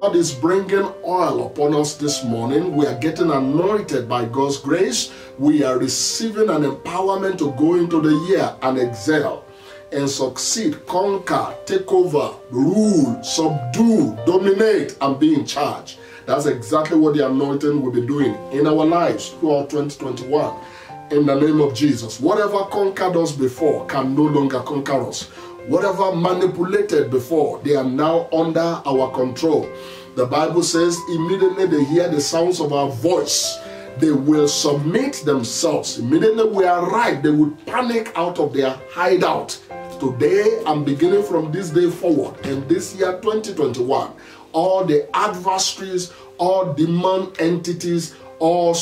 God is bringing oil upon us this morning. We are getting anointed by God's grace. We are receiving an empowerment to go into the year and excel and succeed, conquer, take over, rule, subdue, dominate, and be in charge. That's exactly what the anointing will be doing in our lives throughout 2021. In the name of Jesus, whatever conquered us before can no longer conquer us. Whatever manipulated before, they are now under our control. The Bible says immediately they hear the sounds of our voice, they will submit themselves. Immediately we arrive, they will panic out of their hideout. Today, I'm beginning from this day forward, in this year 2021, all the adversaries, all demon entities, all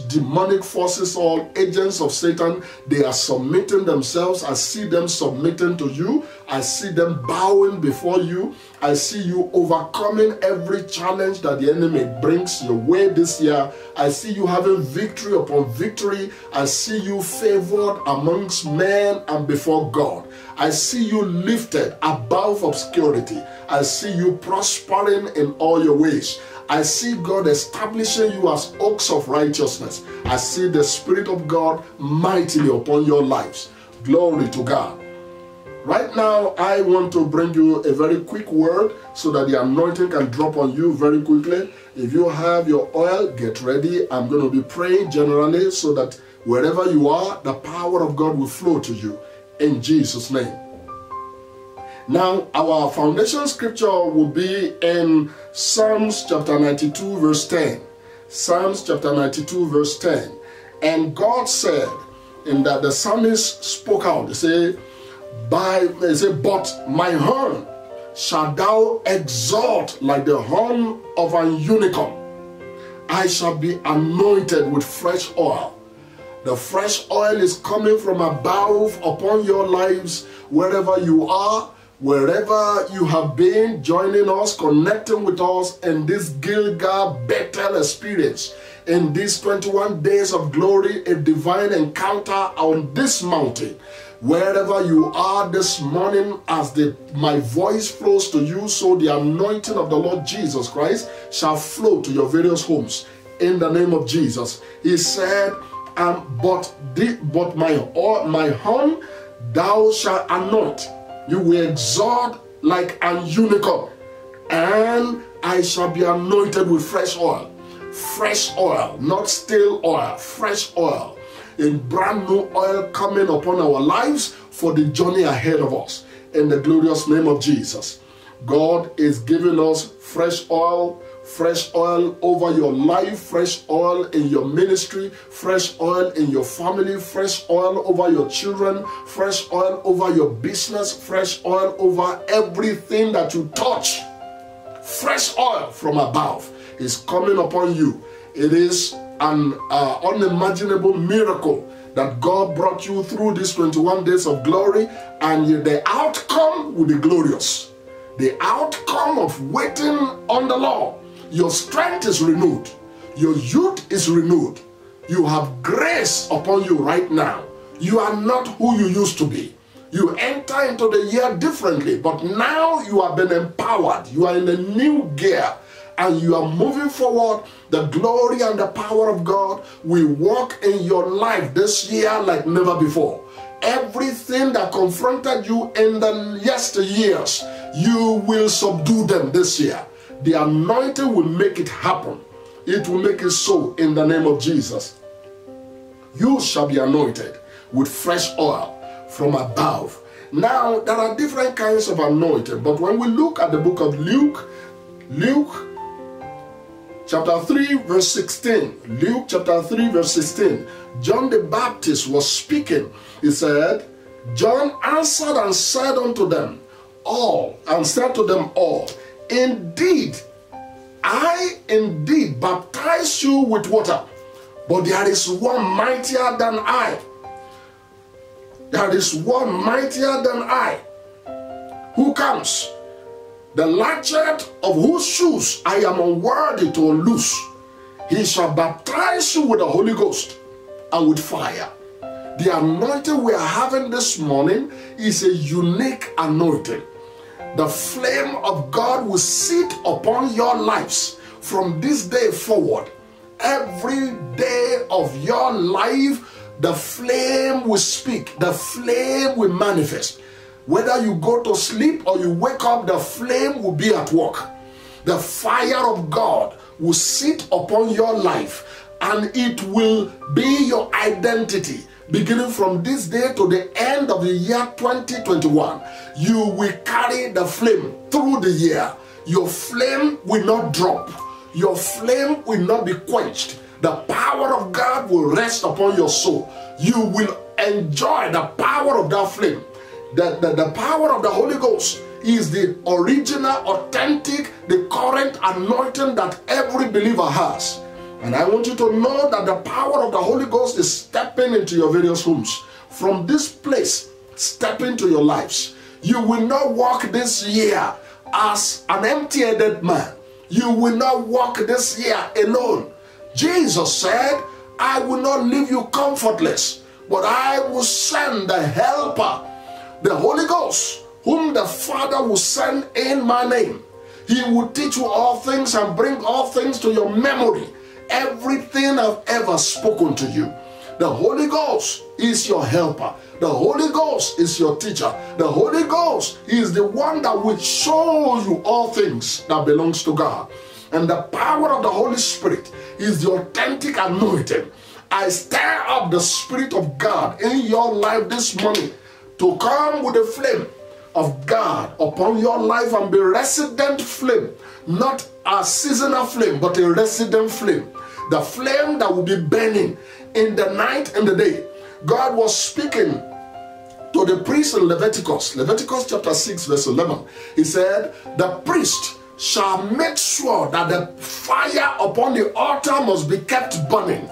demonic forces, all agents of Satan, they are submitting themselves. I see them submitting to you. I see them bowing before you. I see you overcoming every challenge that the enemy brings your way this year. I see you having victory upon victory. I see you favored amongst men and before God. I see you lifted above obscurity. I see you prospering in all your ways. I see God establishing you as oaks of righteousness. I see the Spirit of God mightily upon your lives. Glory to God. Right now, I want to bring you a very quick word so that the anointing can drop on you very quickly. If you have your oil, get ready. I'm going to be praying generally so that wherever you are, the power of God will flow to you. In Jesus' name. Now, our foundation scripture will be in Psalms chapter 92, verse 10. Psalms chapter 92, verse 10. And God said, in that the psalmist spoke out, he said, but my horn shalt thou exalt like the horn of an unicorn. I shall be anointed with fresh oil. The fresh oil is coming from above upon your lives, wherever you are. Wherever you have been joining us, connecting with us in this Gilgal Bethel experience, in these 21 days of glory, a divine encounter on this mountain. Wherever you are this morning, as my voice flows to you, so the anointing of the Lord Jesus Christ shall flow to your various homes. In the name of Jesus, he said, but my horn thou shalt anoint. You will exalt like an unicorn, and I shall be anointed with fresh oil. Fresh oil, not stale oil, fresh oil. A brand new oil coming upon our lives for the journey ahead of us. In the glorious name of Jesus. God is giving us fresh oil over your life, fresh oil in your ministry, fresh oil in your family, fresh oil over your children, fresh oil over your business, fresh oil over everything that you touch. Fresh oil from above is coming upon you. It is an unimaginable miracle that God brought you through these 21 days of glory, and the outcome will be glorious. The outcome of waiting on the Lord. Your strength is renewed. Your youth is renewed. You have grace upon you right now. You are not who you used to be. You enter into the year differently, but now you have been empowered. You are in a new gear and you are moving forward. The glory and the power of God will walk in your life this year like never before. Everything that confronted you in the yesteryears, you will subdue them this year. The anointing will make it happen. It will make it so in the name of Jesus. You shall be anointed with fresh oil from above. Now, there are different kinds of anointing, but when we look at the book of Luke chapter 3 verse 16, Luke chapter 3 verse 16, John the Baptist was speaking. He said, John answered and said unto them all, indeed, I indeed baptize you with water, but there is one mightier than I. There is one mightier than I, who comes, the latchet of whose shoes I am unworthy to unloose. He shall baptize you with the Holy Ghost and with fire. The anointing we are having this morning is a unique anointing. The flame of God will sit upon your lives from this day forward. Every day of your life, the flame will speak. The flame will manifest. Whether you go to sleep or you wake up, the flame will be at work. The fire of God will sit upon your life, and it will be your identity. Beginning from this day to the end of the year 2021, you will carry the flame through the year. Your flame will not drop. Your flame will not be quenched. The power of God will rest upon your soul. You will enjoy the power of that flame. The power of the Holy Ghost is the original, authentic, the current anointing that every believer has. And I want you to know that the power of the Holy Ghost is stepping into your various homes. From this place, step into your lives. You will not walk this year as an empty-headed man. You will not walk this year alone. Jesus said, I will not leave you comfortless, but I will send the helper, the Holy Ghost, whom the Father will send in my name. He will teach you all things and bring all things to your memory. Everything I've ever spoken to you. The Holy Ghost is your helper. The Holy Ghost is your teacher. The Holy Ghost is the one that will show you all things that belongs to God. And the power of the Holy Spirit is the authentic anointing. I stir up the Spirit of God in your life this morning to come with the flame of God upon your life and be resident flame, not a seasonal flame, but a resident flame. The flame that will be burning in the night and the day. God was speaking to the priest in Leviticus chapter 6 verse 11. He said, the priest shall make sure that the fire upon the altar must be kept burning.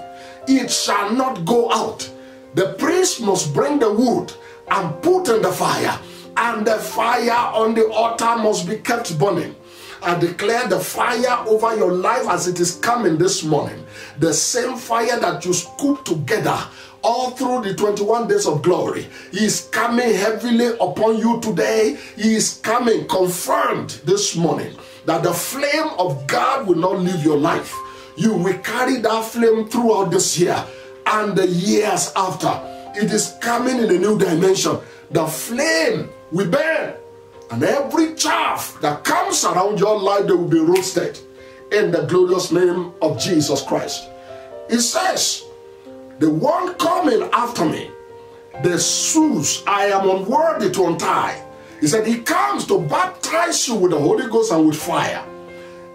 It shall not go out. The priest must bring the wood and put in the fire, and the fire on the altar must be kept burning. I declare the fire over your life as it is coming this morning. The same fire that you scooped together all through the 21 days of glory. He is coming heavily upon you today. He is coming confirmed this morning that the flame of God will not leave your life. You will carry that flame throughout this year and the years after. It is coming in a new dimension. The flame will burn, and every chaff that comes around your life, they will be roasted in the glorious name of Jesus Christ. It says, the one coming after me, the shoes I am unworthy to untie. He said, he comes to baptize you with the Holy Ghost and with fire.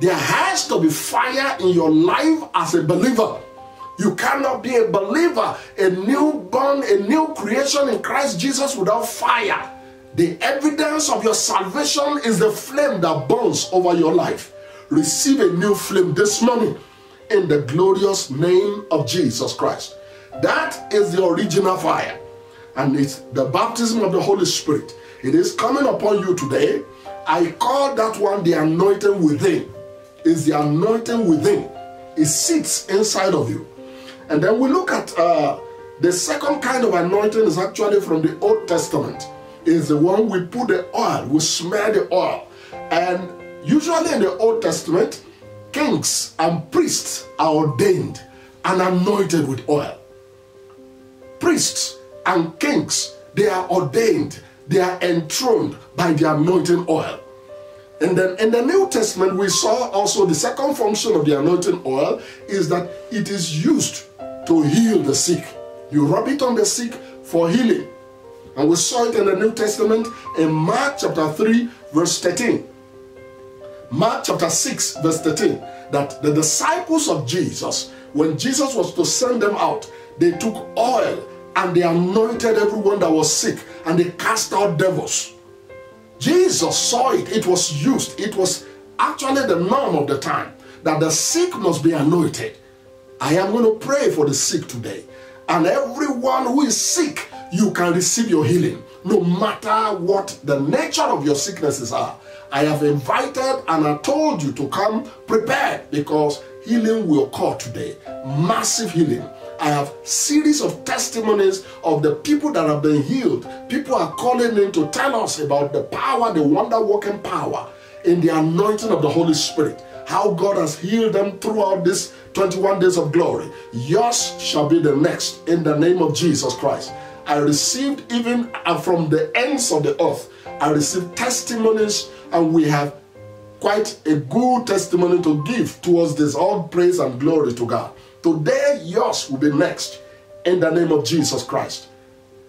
There has to be fire in your life as a believer. You cannot be a believer, a newborn, a new creation in Christ Jesus without fire. The evidence of your salvation is the flame that burns over your life. Receive a new flame this morning in the glorious name of Jesus Christ. That is the original fire, and it's the baptism of the Holy Spirit. It is coming upon you today. I call that one the anointing within. It's the anointing within. It sits inside of you. And then we look at the second kind of anointing is actually from the Old Testament. Is the one we put the oil, we smear the oil. And usually in the Old Testament, kings and priests are ordained and anointed with oil. Priests and kings, they are ordained, they are enthroned by the anointing oil. And then in the New Testament, we saw also the second function of the anointing oil is that it is used to heal the sick. You rub it on the sick for healing. And we saw it in the New Testament in Mark chapter 3 verse 13. Mark chapter 6 verse 13. That the disciples of Jesus, when Jesus was to send them out, they took oil and they anointed everyone that was sick and they cast out devils. Jesus saw it. It was used. It was actually the norm of the time that the sick must be anointed. I am going to pray for the sick today. And everyone who is sick, you can receive your healing, no matter what the nature of your sicknesses are. I have invited and I told you to come prepared, because healing will occur today. Massive healing. I have series of testimonies of the people that have been healed. People are calling in to tell us about the power, the wonder-working power in the anointing of the Holy Spirit. How God has healed them throughout this 21 days of glory. Yours shall be the next in the name of Jesus Christ. I received even from the ends of the earth, I received testimonies, and we have quite a good testimony to give towards this. All praise and glory to God. Today, yours will be next in the name of Jesus Christ.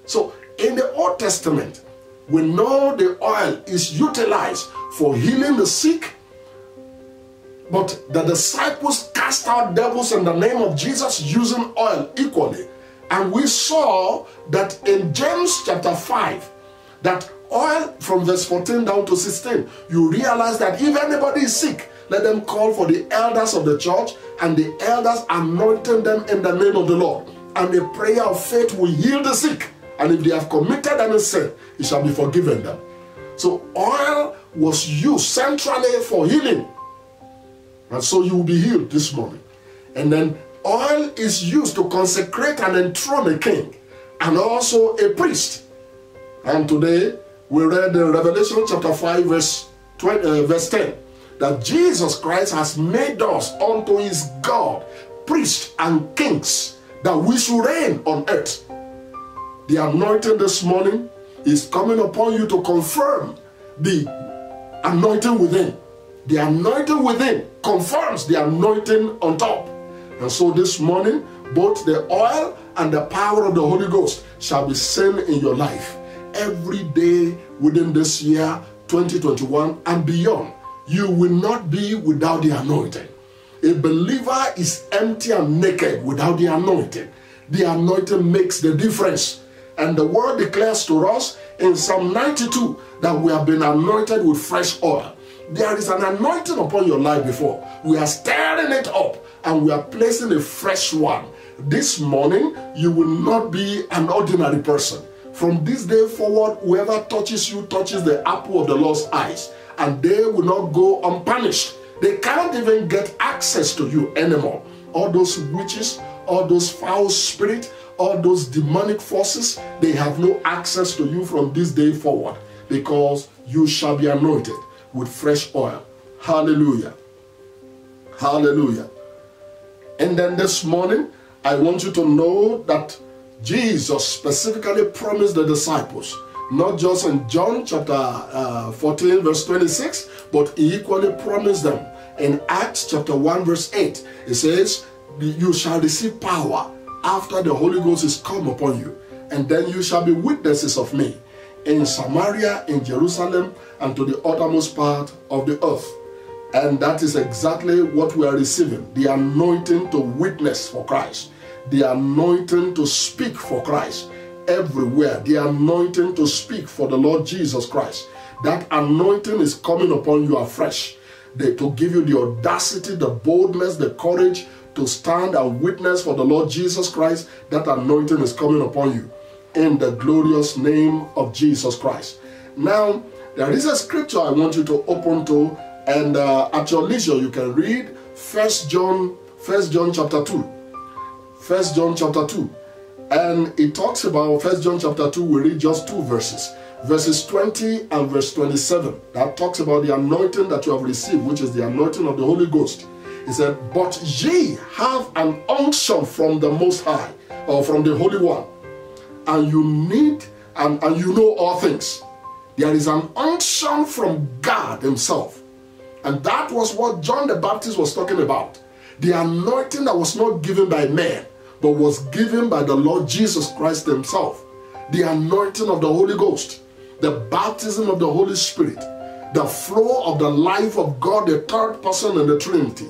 So, in the Old Testament, we know the oil is utilized for healing the sick, but the disciples cast out devils in the name of Jesus using oil equally. And we saw that in James chapter 5, that oil from verse 14 down to 16, you realize that if anybody is sick, let them call for the elders of the church, and the elders anointing them in the name of the Lord. And the prayer of faith will heal the sick. And if they have committed any sin, it shall be forgiven them. So oil was used centrally for healing. And so you will be healed this morning. And then oil is used to consecrate and enthrone a king and also a priest. And today we read in Revelation chapter 5 verse 10 that Jesus Christ has made us unto his God priests and kings, that we should reign on earth. The anointing this morning is coming upon you to confirm the anointing within. The anointing within confirms the anointing on top. And so this morning, both the oil and the power of the Holy Ghost shall be seen in your life. Every day within this year, 2021 and beyond, you will not be without the anointing. A believer is empty and naked without the anointing. The anointing makes the difference. And the word declares to us in Psalm 92 that we have been anointed with fresh oil. There is an anointing upon your life before. We are stirring it up and we are placing a fresh one. This morning, you will not be an ordinary person. From this day forward, whoever touches you touches the apple of the Lord's eyes, and they will not go unpunished. They can't even get access to you anymore. All those witches, all those foul spirits, all those demonic forces, they have no access to you from this day forward, because you shall be anointed with fresh oil. Hallelujah. Hallelujah. And then this morning, I want you to know that Jesus specifically promised the disciples, not just in John chapter 14 verse 26, but he equally promised them in Acts chapter 1 verse 8. It says, you shall receive power after the Holy Ghost is come upon you, and then you shall be witnesses of me in Samaria, in Jerusalem, and to the uttermost part of the earth. And that is exactly what we are receiving. The anointing to witness for Christ. The anointing to speak for Christ everywhere. The anointing to speak for the Lord Jesus Christ. That anointing is coming upon you afresh. To give you the audacity, the boldness, the courage to stand and witness for the Lord Jesus Christ. That anointing is coming upon you in the glorious name of Jesus Christ. Now, there is a scripture I want you to open to, and at your leisure you can read 1 John chapter 2. 1 John chapter 2. And it talks about 1 John chapter 2, we read just 2 verses. Verses 20 and verse 27. That talks about the anointing that you have received, which is the anointing of the Holy Ghost. He said, but ye have an unction from the Most High, or from the Holy One, and you need, and you know all things. There is an unction from God himself. And that was what John the Baptist was talking about. The anointing that was not given by man, but was given by the Lord Jesus Christ himself. The anointing of the Holy Ghost, the baptism of the Holy Spirit, the flow of the life of God, the third person in the Trinity,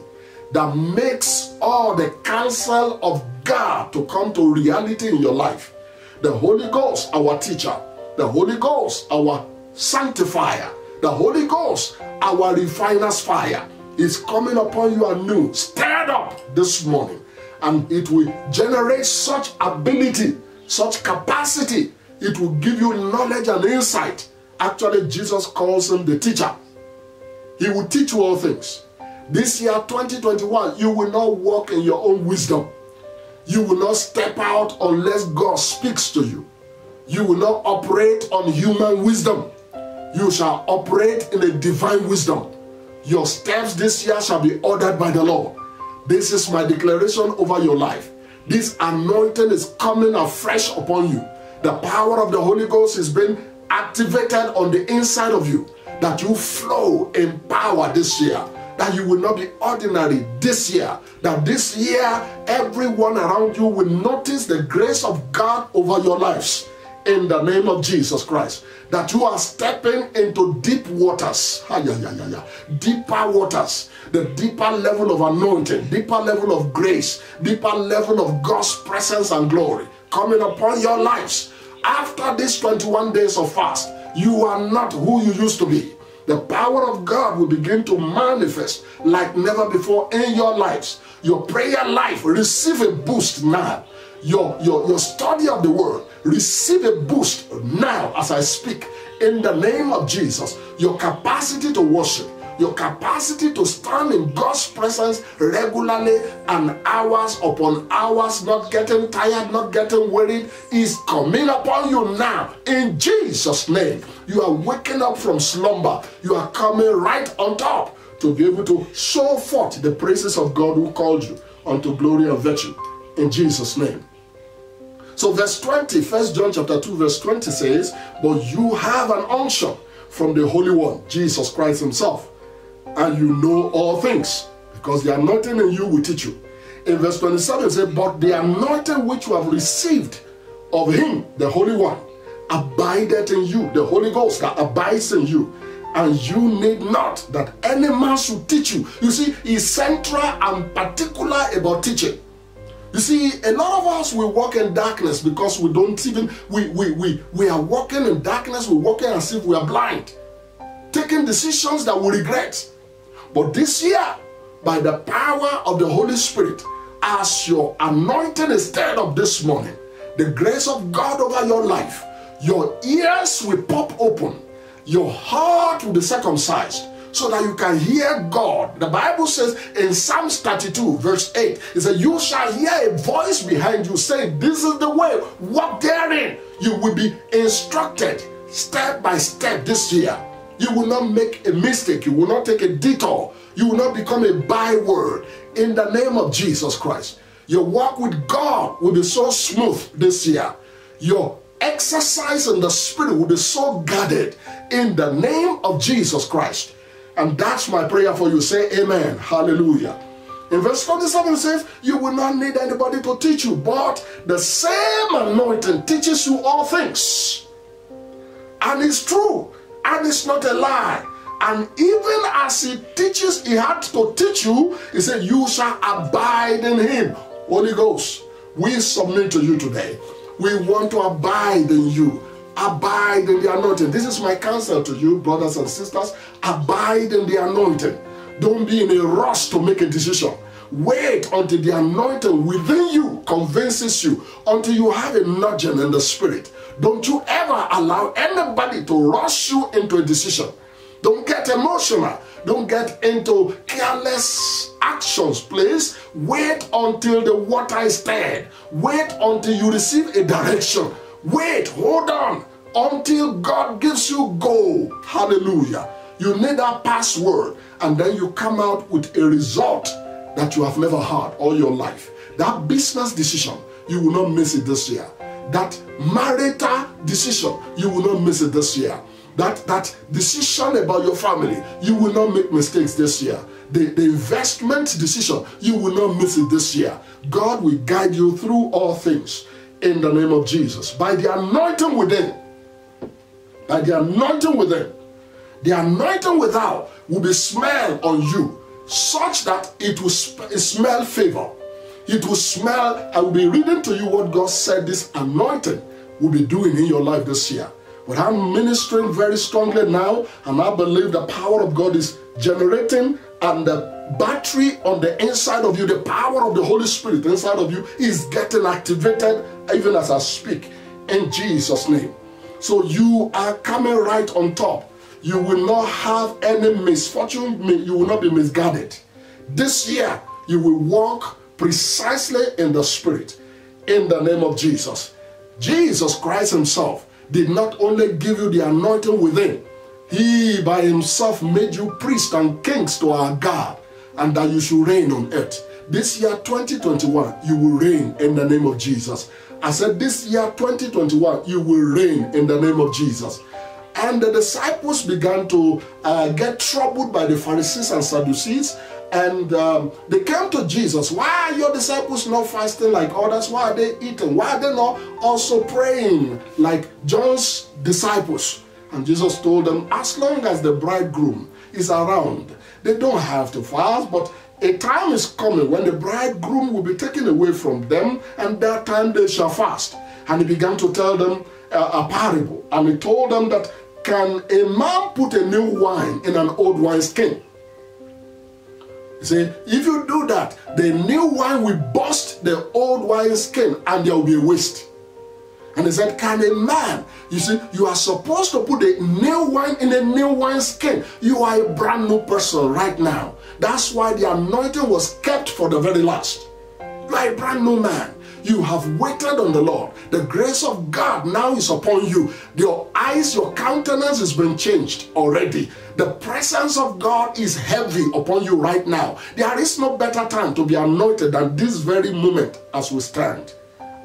that makes all the counsel of God to come to reality in your life. The Holy Ghost, our teacher. The Holy Ghost, our sanctifier. The Holy Ghost, our refiner's fire, is coming upon you anew, stirred up this morning. And it will generate such ability, such capacity. It will give you knowledge and insight. Actually, Jesus calls him the teacher. He will teach you all things. This year, 2021, you will not walk in your own wisdom. You will not step out unless God speaks to you. You will not operate on human wisdom. You shall operate in a divine wisdom. Your steps this year shall be ordered by the Lord. This is my declaration over your life. This anointing is coming afresh upon you. The power of the Holy Ghost is being activated on the inside of you, that you flow in power this year, that you will not be ordinary this year, that this year everyone around you will notice the grace of God over your lives in the name of Jesus Christ, that you are stepping into deep waters, deeper waters, the deeper level of anointing, deeper level of grace, deeper level of God's presence and glory coming upon your lives. After these 21 days of fast, you are not who you used to be. The power of God will begin to manifest like never before in your lives. Your prayer life, receive a boost now. Your study of the word, receive a boost now as I speak in the name of Jesus. Your capacity to worship, your capacity to stand in God's presence regularly and hours upon hours, not getting tired, not getting worried, is coming upon you now in Jesus' name. You are waking up from slumber. You are coming right on top to be able to show forth the praises of God who called you unto glory and virtue in Jesus' name. So verse 20, 1 John chapter 2 verse 20 says, but you have an unction from the Holy One, Jesus Christ himself, and you know all things, because the anointing in you will teach you. In verse 27 it says, but the anointing which you have received of him, the Holy One, abideth in you, the Holy Ghost that abides in you, and you need not that any man should teach you. You see, he's central and particular about teaching. You see, a lot of us, we walk in darkness because we don't even, we are walking in darkness, we're walking as if we are blind, taking decisions that we regret. But this year, by the power of the Holy Spirit, as your anointing is stirred up this morning, the grace of God over your life, your ears will pop open, your heart will be circumcised, so that you can hear God. The Bible says in Psalms 32 verse 8, it says, you shall hear a voice behind you saying, this is the way, walk therein. You will be instructed step by step this year. You will not make a mistake. You will not take a detour. You will not become a byword in the name of Jesus Christ. Your walk with God will be so smooth this year. Your exercise in the Spirit will be so guarded in the name of Jesus Christ. And that's my prayer for you. Say amen. Hallelujah. In verse 47 it says, you will not need anybody to teach you, but the same anointing teaches you all things. And it's true. And it's not a lie. And even as he teaches, he had to teach you, he said, you shall abide in him. Holy Ghost, we submit to you today. We want to abide in you. Abide in the anointing. This is my counsel to you, brothers and sisters. Abide in the anointing. Don't be in a rush to make a decision. Wait until the anointing within you convinces you, until you have a nudging in the Spirit. Don't you ever allow anybody to rush you into a decision. Don't get emotional. Don't get into careless actions, please. Wait until the water is stirred. Wait until you receive a direction. Wait, hold on, until God gives you go. Hallelujah. You need that password, and then you come out with a result that you have never had all your life. That business decision, you will not miss it this year. That marital decision, you will not miss it this year. That decision about your family, you will not make mistakes this year. The investment decision, you will not miss it this year. God will guide you through all things in the name of Jesus. By the anointing within, by the anointing within, the anointing without will be smelled on you, such that it will smell favor. It will smell. I will be reading to you what God said this anointing will be doing in your life this year. But I'm ministering very strongly now, and I believe the power of God is generating, and the battery on the inside of you, the power of the Holy Spirit inside of you is getting activated even as I speak in Jesus' name. So you are coming right on top. You will not have any misfortune. You will not be misguided. This year, you will walk precisely in the Spirit, in the name of Jesus. Jesus Christ himself did not only give you the anointing within, he by himself made you priests and kings to our God, and that you should reign on earth. This year 2021, you will reign in the name of Jesus. I said this year 2021, you will reign in the name of Jesus. And the disciples began to get troubled by the Pharisees and Sadducees, and they came to Jesus. Why are your disciples not fasting like others? Why are they eating? Why are they not also praying like John's disciples? And Jesus told them, as long as the bridegroom is around, they don't have to fast, but a time is coming when the bridegroom will be taken away from them, and that time they shall fast. And he began to tell them a parable, and he told them that, can a man put a new wine in an old wineskin? He said, if you do that, the new wine will burst the old wineskin and there will be a waste. And he said, can a man, you see, you are supposed to put the new wine in a new wineskin. You are a brand new person right now. That's why the anointing was kept for the very last. You are a brand new man. You have waited on the Lord. The grace of God now is upon you. Your eyes, your countenance has been changed already. The presence of God is heavy upon you right now. There is no better time to be anointed than this very moment as we stand.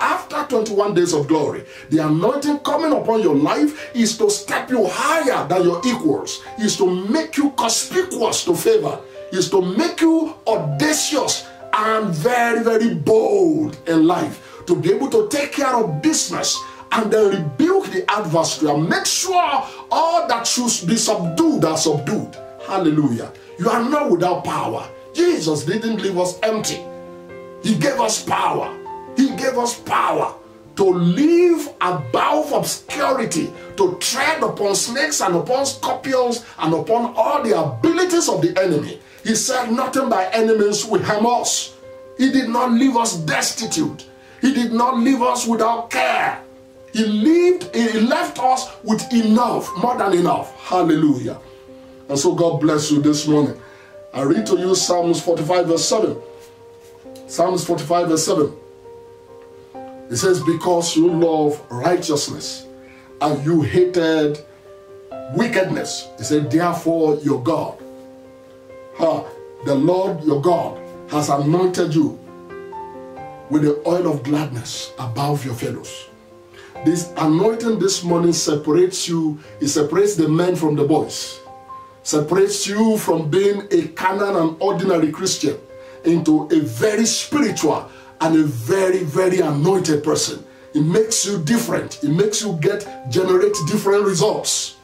After 21 days of glory, the anointing coming upon your life is to step you higher than your equals, is to make you conspicuous to favor, is to make you audacious and very, very bold in life, to be able to take care of business and then rebuke the adversary and make sure all that should be subdued are subdued. Hallelujah. You are not without power. Jesus didn't leave us empty. He gave us power. He gave us power to live above obscurity, to tread upon snakes and upon scorpions and upon all the abilities of the enemy. He said nothing by any means will harm us. He did not leave us destitute. He did not leave us without care. He left us with enough, more than enough. Hallelujah. And so God bless you this morning. I read to you Psalms 45 verse 7. Psalms 45 verse 7. It says, because you love righteousness and you hated wickedness. It said, therefore your God, the Lord your God has anointed you with the oil of gladness above your fellows. This anointing this morning separates you. It separates the men from the boys. Separates you from being a carnal and ordinary Christian into a very spiritual and a very, very anointed person. It makes you different. It makes you generate different results.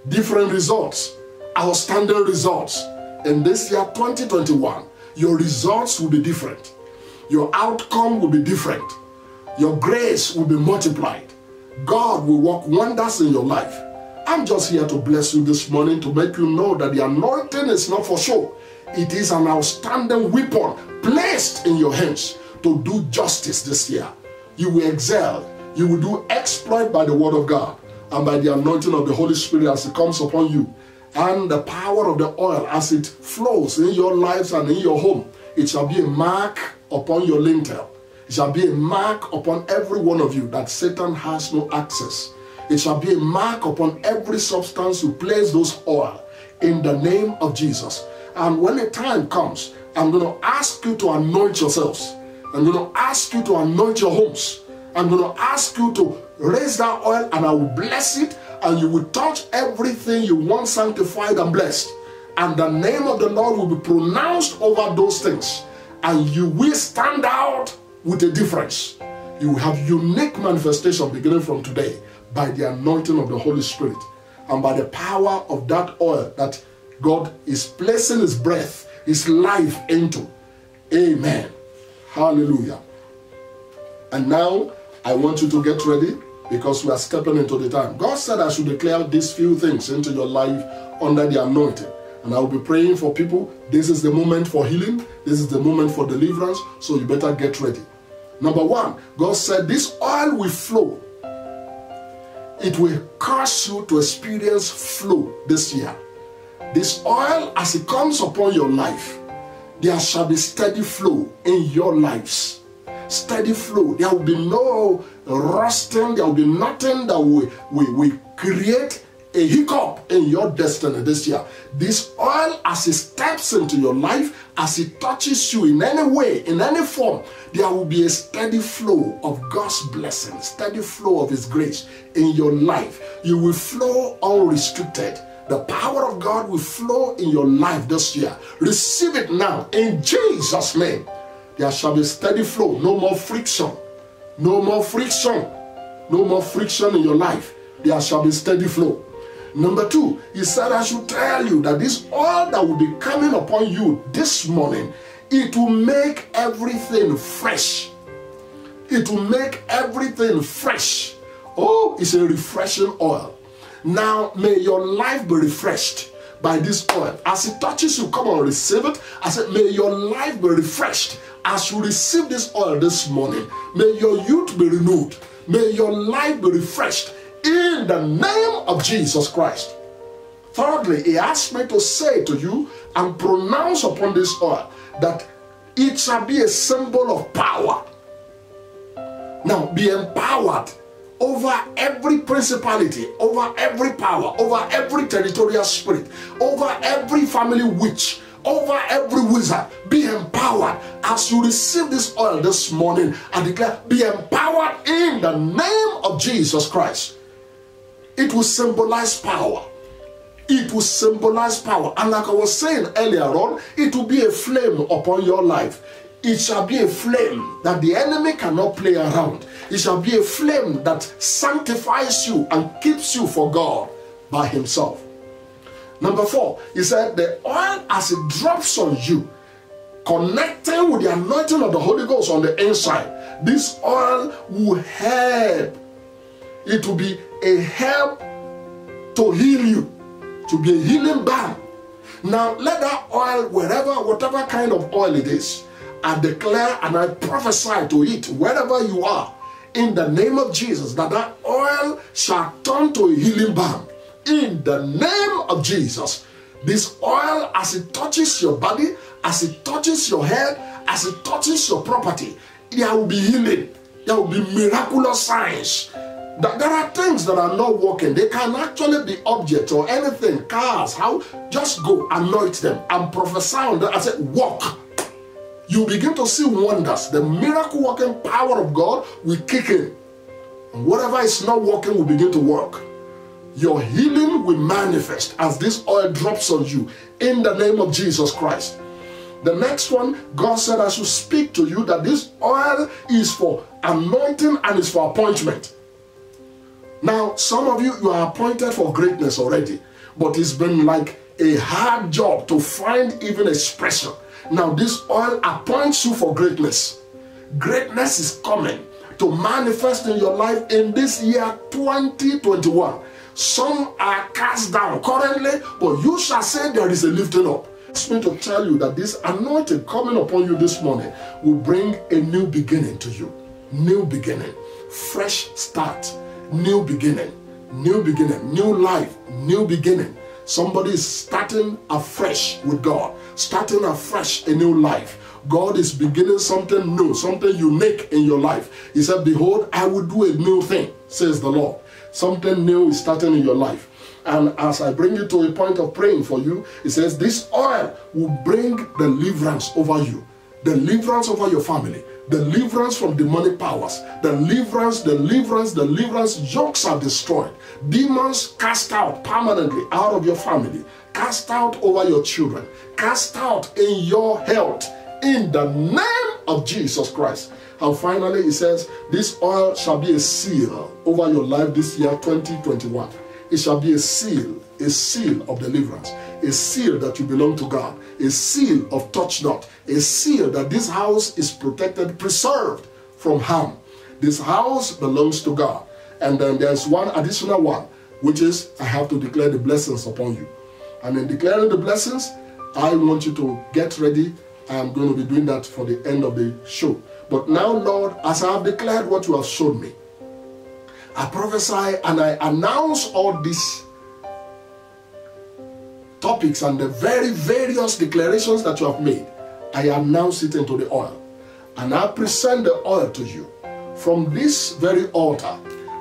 Different results. Outstanding results. In this year 2021, your results will be different. Your outcome will be different. Your grace will be multiplied. God will work wonders in your life. I'm just here to bless you this morning to make you know that the anointing is not for show. It is an outstanding weapon placed in your hands to do justice this year. You will excel. You will do exploit by the word of God and by the anointing of the Holy Spirit as it comes upon you, and the power of the oil as it flows in your lives and in your home. It shall be a mark upon your lintel. It shall be a mark upon every one of you that Satan has no access. It shall be a mark upon every substance you place those oil in the name of Jesus. And when the time comes, I'm going to ask you to anoint yourselves. I'm going to ask you to anoint your homes. I'm going to ask you to raise that oil, and I will bless it, and you will touch everything you want sanctified and blessed. And the name of the Lord will be pronounced over those things. And you will stand out with a difference. You will have unique manifestation beginning from today by the anointing of the Holy Spirit and by the power of that oil that God is placing His breath, His life into. Amen. Hallelujah. And now I want you to get ready because we are stepping into the time. God said I should declare these few things into your life under the anointing. And I will be praying for people. This is the moment for healing. This is the moment for deliverance. So you better get ready. Number one, God said this oil will flow. It will cause you to experience flow this year. This oil, as it comes upon your life, there shall be steady flow in your lives. Steady flow. There will be no rusting. There will be nothing that will create a hiccup in your destiny this year. This oil, as it steps into your life, as it touches you in any way, in any form, there will be a steady flow of God's blessing, steady flow of His grace in your life. You will flow unrestricted. The power of God will flow in your life this year. Receive it now in Jesus' name. There shall be steady flow. No more friction. No more friction. No more friction in your life. There shall be steady flow. Number 2, He said, I should tell you that this oil that will be coming upon you this morning, it will make everything fresh. It will make everything fresh. Oh, it's a refreshing oil. Now, may your life be refreshed by this oil. As it touches you, come on, receive it. I said, may your life be refreshed as you receive this oil this morning. May your youth be renewed. May your life be refreshed in the name of Jesus Christ. Thirdly, He asked me to say to you and pronounce upon this oil that it shall be a symbol of power. Now, be empowered over every principality, over every power, over every territorial spirit, over every family witch, over every wizard. Be empowered as you receive this oil this morning. I declare, be empowered in the name of Jesus Christ. It will symbolize power. It will symbolize power. And like I was saying earlier on, it will be a flame upon your life. It shall be a flame that the enemy cannot play around. It shall be a flame that sanctifies you and keeps you for God by Himself. Number 4, He said, the oil as it drops on you, connecting with the anointing of the Holy Ghost on the inside, this oil will help. It will be a help to heal you, to be a healing balm. Now, let that oil, whatever kind of oil it is, I declare and I prophesy to it, wherever you are, in the name of Jesus, that that oil shall turn to a healing balm. In the name of Jesus, this oil, as it touches your body, as it touches your head, as it touches your property, there will be healing. There will be miraculous signs. There are things that are not working. They can actually be objects or anything, cars, how, just go, anoint them and prophesy on them. I said, walk. You begin to see wonders. The miracle working power of God will kick in. And whatever is not working will begin to work. Your healing will manifest as this oil drops on you in the name of Jesus Christ. The next one, God said I should speak to you that this oil is for anointing and is for appointment. Now, some of you are appointed for greatness already, but it's been like a hard job to find even expression. Now, this oil appoints you for greatness. Greatness is coming to manifest in your life in this year 2021. Some are cast down currently, but you shall say there is a lifting up. It's me to tell you that this anointing coming upon you this morning will bring a new beginning to you. New beginning, fresh start. New beginning, new life, new beginning. Somebody is starting afresh with God, starting afresh a new life. God is beginning something new, something unique in your life. He said, behold, I will do a new thing, says the Lord. Something new is starting in your life. And as I bring you to a point of praying for you, it says this oil will bring deliverance over you, deliverance over your family, deliverance from demonic powers, deliverance, yokes are destroyed, demons cast out permanently out of your family, cast out over your children, cast out in your health, in the name of Jesus Christ. And finally, he says, this oil shall be a seal over your life this year, 2021. It shall be a seal of deliverance, a seal that you belong to God, a seal of touch not, a seal that this house is protected, preserved from harm. This house belongs to God. And then there's one additional one, which is I have to declare the blessings upon you. And in declaring the blessings, I want you to get ready. I'm going to be doing that for the end of the show. But now, Lord, as I have declared what you have shown me, I prophesy and I announce all these topics and the very various declarations that you have made. I announce it into the oil. And I present the oil to you from this very altar.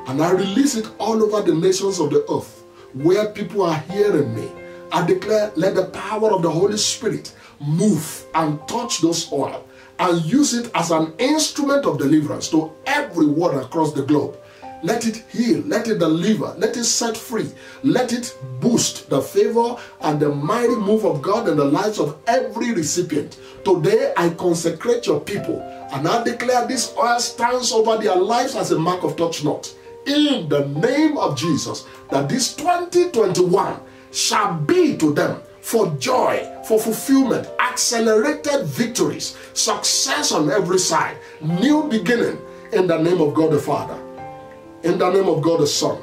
And I release it all over the nations of the earth where people are hearing me. I declare, let the power of the Holy Spirit move and touch those oil and use it as an instrument of deliverance to everyone across the globe. Let it heal, let it deliver, let it set free, let it boost the favor and the mighty move of God in the lives of every recipient. Today I consecrate your people and I declare this oil stands over their lives as a mark of touch not. In the name of Jesus, that this 2021 shall be to them for joy, for fulfillment, accelerated victories, success on every side, new beginning in the name of God the Father, in the name of God the Son,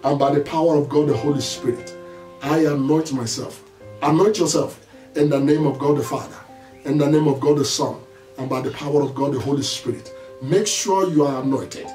and by the power of God the Holy Spirit. I anoint myself. Anoint yourself in the name of God the Father, in the name of God the Son, and by the power of God the Holy Spirit. Make sure you are anointed.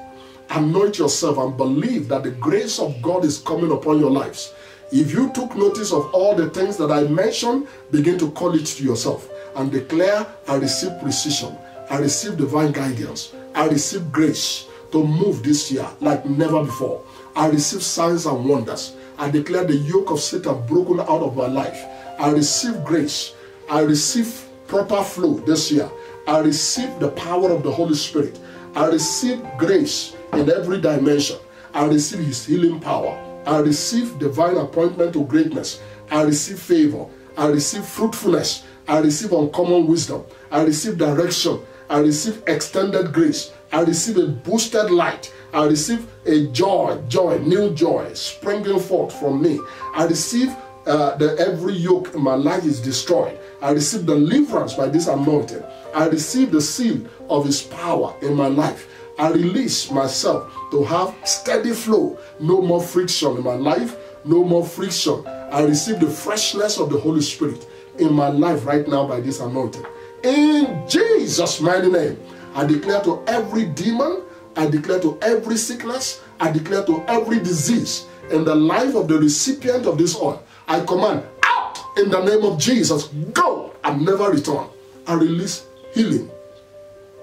Anoint yourself and believe that the grace of God is coming upon your lives. If you took notice of all the things that I mentioned, begin to call it to yourself and declare, I receive precision, I receive divine guidance, I receive grace to move this year like never before. I receive signs and wonders. I declare the yoke of Satan broken out of my life. I receive grace. I receive proper flow this year. I receive the power of the Holy Spirit. I receive grace in every dimension. I receive His healing power. I receive divine appointment to greatness. I receive favor. I receive fruitfulness. I receive uncommon wisdom. I receive direction. I receive extended grace. I receive a boosted light. I receive a joy, new joy springing forth from me. I receive that every yoke in my life is destroyed. I receive deliverance by this anointing. I receive the seal of His power in my life. I release myself to have steady flow. No more friction in my life. No more friction. I receive the freshness of the Holy Spirit in my life right now by this anointing. In Jesus' mighty name, I declare to every demon, I declare to every sickness, I declare to every disease in the life of the recipient of this oil, I command out in the name of Jesus. Go and never return. I release healing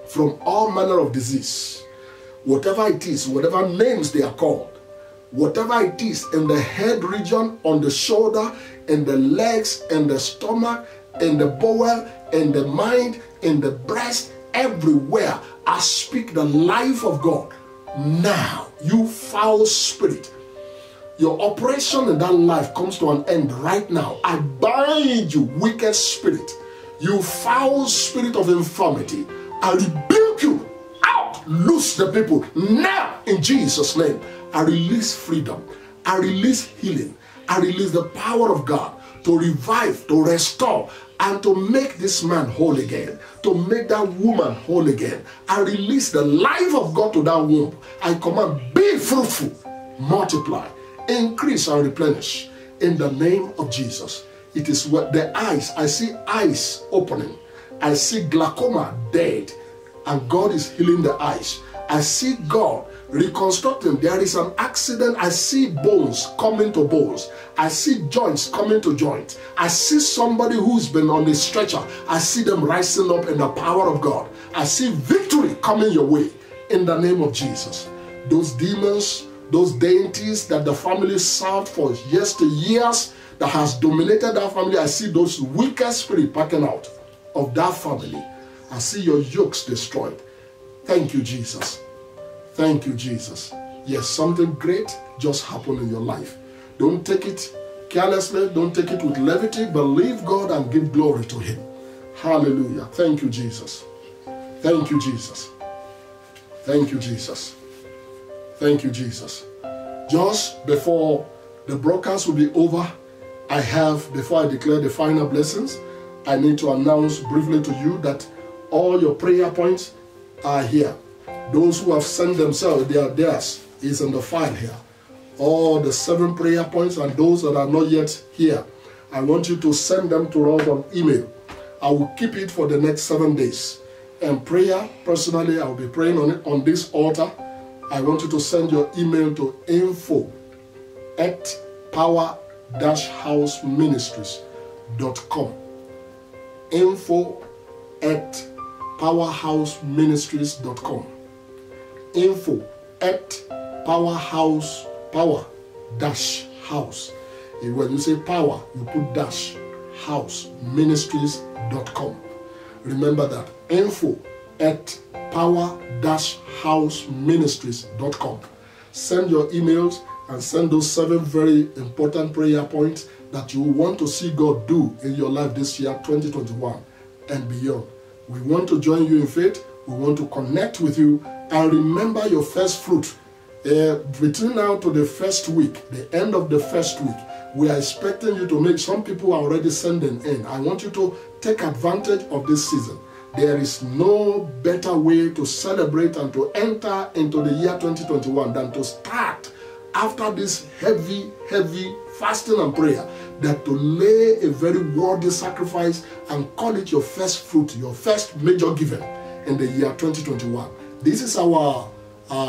from all manner of disease. Whatever it is, whatever names they are called, whatever it is in the head region, on the shoulder, in the legs, in the stomach, in the bowel, in the mind, in the breast, everywhere, I speak the life of God. Now, you foul spirit, your operation in that life comes to an end right now. I bind you, wicked spirit, you foul spirit of infirmity. I rebuke you. Out! Loose the people now in Jesus' name. I release freedom. I release healing. I release the power of God to revive, to restore, and to make this man whole again, to make that woman whole again. I release the life of God to that womb. I command, be fruitful, multiply, increase and replenish in the name of Jesus. It is what the eyes, I see eyes opening. I see glaucoma dead, and God is healing the eyes. I see God reconstructing. There is an accident. I see bones coming to bones. I see joints coming to joints. I see somebody who's been on a stretcher. I see them rising up in the power of God. I see victory coming your way in the name of Jesus. Those demons, those deities that the family served for years to years, that has dominated that family, I see those wicked spirits backing out of that family. I see your yokes destroyed. Thank you, Jesus. Thank you, Jesus. Yes, something great just happened in your life. Don't take it carelessly. Don't take it with levity. Believe God and give glory to Him. Hallelujah. Thank you, Jesus. Thank you, Jesus. Thank you, Jesus. Thank you, Jesus. Just before the broadcast will be over, before I declare the final blessings, I need to announce briefly to you that all your prayer points are here. Those who have sent themselves, theirs is in the file here. All the 7 prayer points, and those that are not yet here, I want you to send them to us on email. I will keep it for the next 7 days. And prayer, personally, I will be praying on it on this altar. I want you to send your email to info@power-houseministries.com. info at powerhouseministries.com. Info at power-house. When you say power, you put dash, house, ministries.com. Remember that. Info at power-houseministries.com. Send your emails and send those 7 very important prayer points that you want to see God do in your life this year, 2021 and beyond. We want to join you in faith. We want to connect with you. And remember your first fruit. Between now to the first week, the end of the first week, we are expecting you to make, some people are already sending in. I want you to take advantage of this season. There is no better way to celebrate and to enter into the year 2021 than to start after this heavy fasting and prayer, that to lay a very worthy sacrifice and call it your first fruit, your first major giving in the year 2021. This is our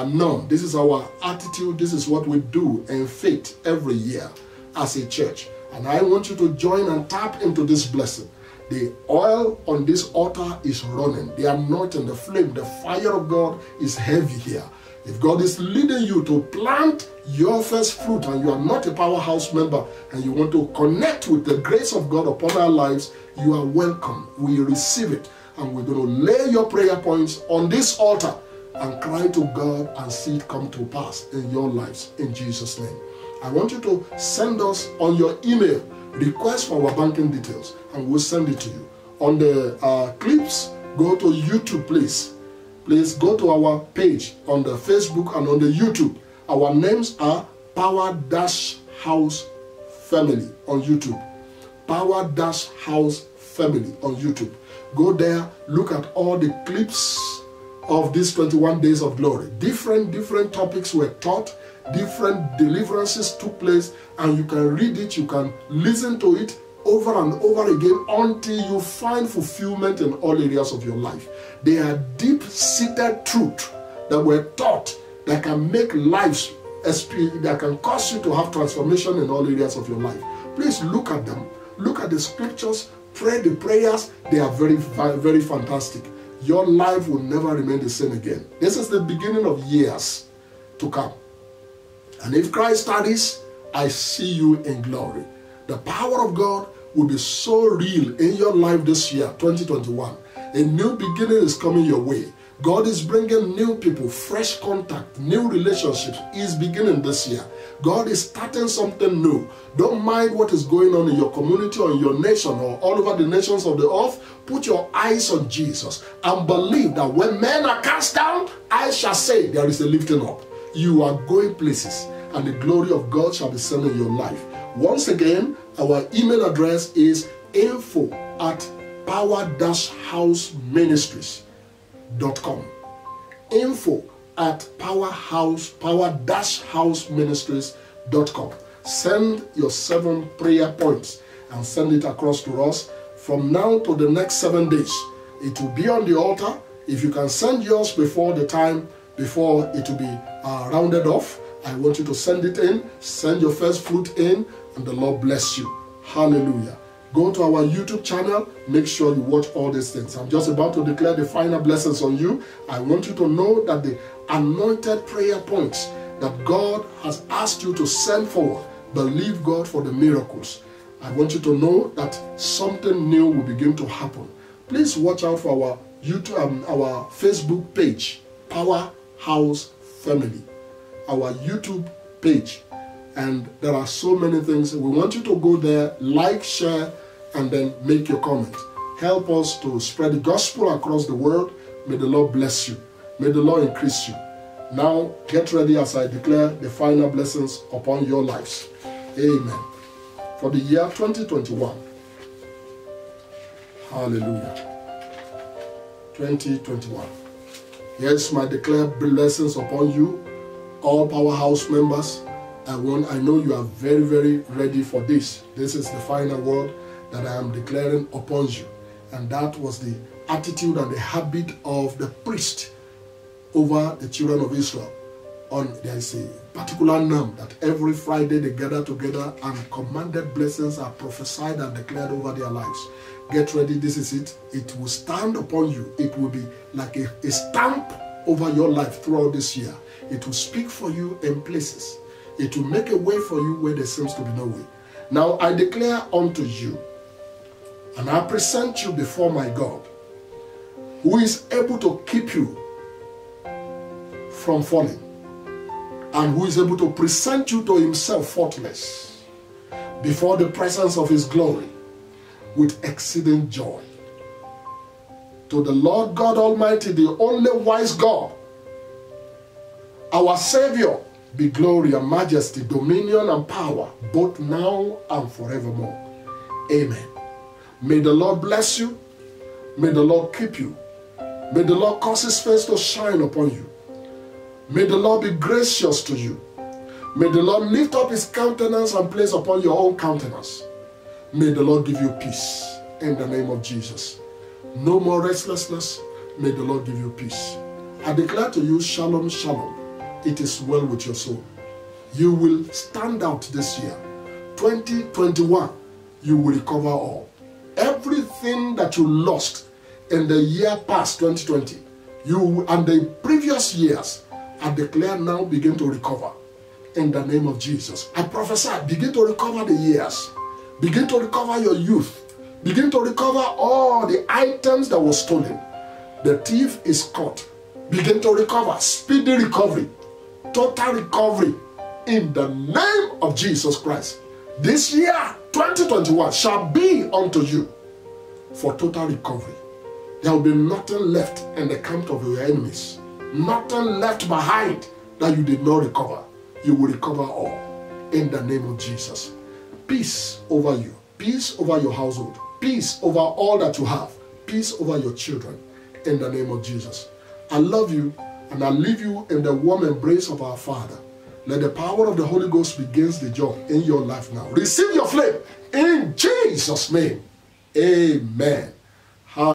norm. This is our attitude. This is what we do in faith every year as a church. And I want you to join and tap into this blessing. The oil on this altar is running. The anointing, the flame, the fire of God is heavy here. If God is leading you to plant your first fruit and you are not a Powerhouse member and you want to connect with the grace of God upon our lives, you are welcome. We receive it. And we're going to lay your prayer points on this altar and cry to God and see it come to pass in your lives in Jesus' name. I want you to send us on your email request for our banking details and we'll send it to you. On the clips, go to YouTube, please. Please go to our page on the Facebook and on the YouTube. Our names are Power-House Family on YouTube. Power-House Family on YouTube. Go there, look at all the clips of these 21 days of glory. Different topics were taught, different deliverances took place, and you can read it, you can listen to it over and over again until you find fulfillment in all areas of your life. They are deep-seated truths that were taught that can make lives, that can cause you to have transformation in all areas of your life. Please look at them. Look at the scriptures, pray the prayers. They are very fantastic. Your life will never remain the same again. This is the beginning of years to come. And if Christ tarries, I see you in glory. The power of God will be so real in your life this year, 2021. A new beginning is coming your way. God is bringing new people, fresh contact, new relationships is beginning this year. God is starting something new. Don't mind what is going on in your community or in your nation or all over the nations of the earth. Put your eyes on Jesus and believe that when men are cast down, I shall say there is a lifting up. You are going places and the glory of God shall be seen in your life. Once again, our email address is info@power-houseministries.com. info@power-houseministries.com. Send your 7 prayer points and send it across to us from now to the next 7 days. It will be on the altar. If you can send yours before the time, before it will be rounded off, I want you to send it in. Send your first fruit in, and the Lord bless you. Hallelujah. Go to our YouTube channel. Make sure you watch all these things. I'm just about to declare the final blessings on you. I want you to know that the anointed prayer points that God has asked you to send forward, believe God for the miracles. I want you to know that something new will begin to happen. Please watch out for our YouTube, our Facebook page, Powerhouse Family, our YouTube page. And there are so many things. We want you to go there, like, share, and then make your comment. Help us to spread the gospel across the world. May the Lord bless you. May the Lord increase you. Now, get ready as I declare the final blessings upon your lives. Amen. For the year 2021. Hallelujah. 2021. Yes, my declared blessings upon you, all Powerhouse members. I know you are very ready for this. This is the final word that I am declaring upon you. And that was the attitude and the habit of the priest over the children of Israel. There is a particular norm that every Friday they gather together and commanded blessings are prophesied and declared over their lives. Get ready, this is it. It will stand upon you. It will be like a stamp over your life throughout this year. It will speak for you in places. It will make a way for you where there seems to be no way. Now I declare unto you, and I present you before my God, who is able to keep you from falling, and who is able to present you to himself faultless before the presence of his glory with exceeding joy. To the Lord God Almighty, the only wise God, our Savior, be glory and majesty, dominion and power, both now and forevermore. Amen. May the Lord bless you. May the Lord keep you. May the Lord cause his face to shine upon you. May the Lord be gracious to you. May the Lord lift up his countenance and place upon your own countenance. May the Lord give you peace in the name of Jesus. No more restlessness. May the Lord give you peace. I declare to you, shalom, shalom. It is well with your soul. You will stand out this year. 2021, you will recover all. Everything that you lost in the year past, 2020, you and the previous years, I declare now begin to recover in the name of Jesus. I prophesy, begin to recover the years. Begin to recover your youth. Begin to recover all the items that were stolen. The thief is caught. Begin to recover. Speedy recovery. Total recovery in the name of Jesus Christ. This year, 2021, shall be unto you for total recovery. There will be nothing left in the camp of your enemies. Nothing left behind that you did not recover. You will recover all in the name of Jesus. Peace over you. Peace over your household. Peace over all that you have. Peace over your children in the name of Jesus. I love you. And I leave you in the warm embrace of our Father. Let the power of the Holy Ghost begin the job in your life now. Receive your flame in Jesus' name. Amen.